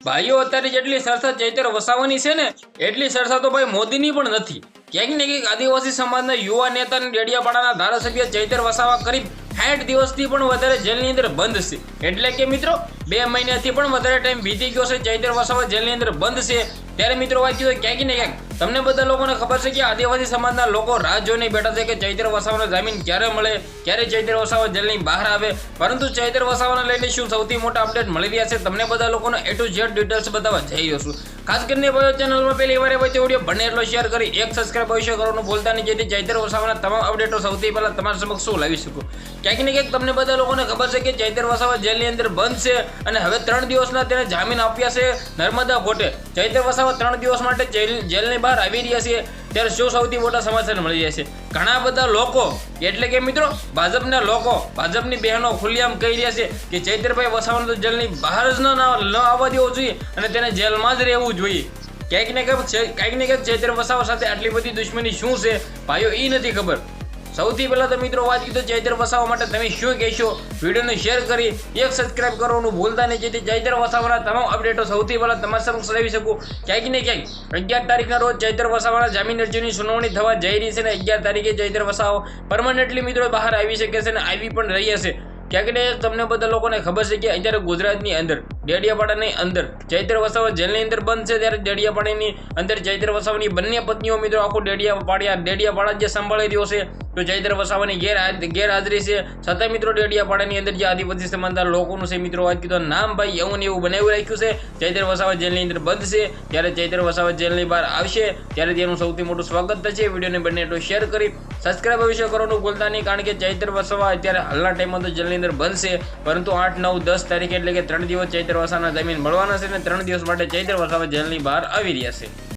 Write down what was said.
ભાઈઓ અત્યારે જેટલી ચર્ચા ચૈતર વસાવાની છે ને એટલી ચર્ચા તો ભાઈ મોદીની પણ નથી. ક્યાંક ને ક્યાંક આદિવાસી સમાજના યુવા નેતા અને ડેડિયાપાડાના ધારાસભ્ય ચૈતર વસાવા કરીબ 60 દિવસથી પણ વધારે જેલની અંદર બંધ છે. એટલે કે મિત્રો 2 મહિનાથી પણ વધારે ટાઈમ વીતી ગયો છે. ચૈતર વસાવા જેલની અંદર બંધ છે. ત્યારે મિત્રો વાત કીધું ક્યાંક ને ક્યાંક તમને બધા લોકોને ખબર છે કે આદિવાસી સમાજના લોકો રાહ જોઈને બેઠા છે કે ચૈતર વસાવાનો જામીન ક્યારે મળે, ક્યારે ચૈતર વસાવા જેલની બહાર આવે. પરંતુ ચૈતર વસાવાને લઈને શું સૌથી મોટા અપડેટ મળી રહ્યા છે તમને બધા લોકોને A to Z ડિટેલ્સ બતાવવા જઈ રહ્યો છું. ખાસ કરીને ભાઈઓ ચેનલમાં પહેલી વાર હોય તો વિડીયો બને એટલો શેર કરી એક સબસ્ક્રાઇબ અવશ્ય કરવાનું ભૂલતા નહીં, જેથી ચૈતર વસાવાના તમામ અપડેટો સૌથી પહેલા તમારા સમક્ષ શું લાવી શકું. ક્યાંક ને ક્યાંક તમને બધા લોકોને ખબર છે કે ચૈતર વસાવા જેલની અંદર બંધ છે અને હવે 3 દિવસના તેને જામીન આપ્યા છે નર્મદા કોર્ટે. ચૈતર વસાવા 3 દિવસ માટે જેલની બહાર આવી રહ્યા છે. ત્યારે શું સૌથી મોટા સમાચાર મળી રહ્યા છે. ઘણા બધા લોકો એટલે કે મિત્રો ભાજપના લોકો, ભાજપની બહેનો ખુલ્લેઆમ કહી રહ્યા છે કે ચૈતરભાઈ વસાવાને તો જેલની બહાર જ ન આવવા દેવો જોઈએ અને તેને જેલમાં જ રહેવું જોઈએ. ક્યાંક ને ક્યાંક ચૈતર વસાવા સાથે આટલી બધી દુશ્મની શું છે ભાઈઓ એ નથી ખબર. સૌથી પહેલા તો મિત્રો વાત કીધું ચૈતર વસાવા માટે તમે શું કહેશો, વિડીયોને શેર કરી એક સબસ્ક્રાઇબ કરવાનું ભૂલતા નહીં, જેથી ચૈતર વસાવાના તમામ અપડેટો સૌથી પહેલા તમારા સમક્ષ લાવી શકું. ક્યાંક ને ક્યાંક 11 તારીખના રોજ ચૈતર વસાવાના જામીન અરજીની સુનાવણી થવા જઈ રહી છે અને 11 તારીખે ચૈતર વસાવા પરમનન્ટલી મિત્રો બહાર આવી શકે છે અને આવી પણ રહ્યા છે. ક્યાંક ને તમને બધા લોકોને ખબર છે કે અત્યારે ગુજરાતની અંદર ડેડિયાપાડાની અંદર ચૈતર વસાવા જેલની અંદર બંધ છે. ત્યારે ડેડિયાપાડાની અંદર ચૈતર વસાવાની બંને પત્નીઓ મિત્રો આખું ડેડિયાપાડા જે સંભાળી રહ્યો છે. તો ચૈતર વસાવાની ગેરહાજરી છે છતાં મિત્રો ડેડિયાપાડાની અંદર જે આદિવાસી સમાજના લોકોનું છે મિત્રો વાત કીધું નામ ભાઈ એવું ને એવું બનાવી રાખ્યું છે. ચૈતર વસાવા જેલની અંદર બંધ છે. ત્યારે ચૈતર વસાવા જેલની બહાર આવશે ત્યારે તેનું સૌથી મોટું સ્વાગત થશે. વિડીયોને બંને એટલો શેર કરી સબસ્ક્રાઇબ અવશ્ય કરવાનું ભૂલતા નહીં, કારણ કે ચૈતર વસાવા અત્યારે હાલના ટાઈમમાં તો જેલની અંદર બંધ છે. પરંતુ 8, 9, 10 તારીખે એટલે કે 3 દિવસ ચૈતર વસાવાના જામીન મળવાના છે અને 3 દિવસ માટે ચૈતર વસાવા જેલની બહાર આવી રહ્યા છે.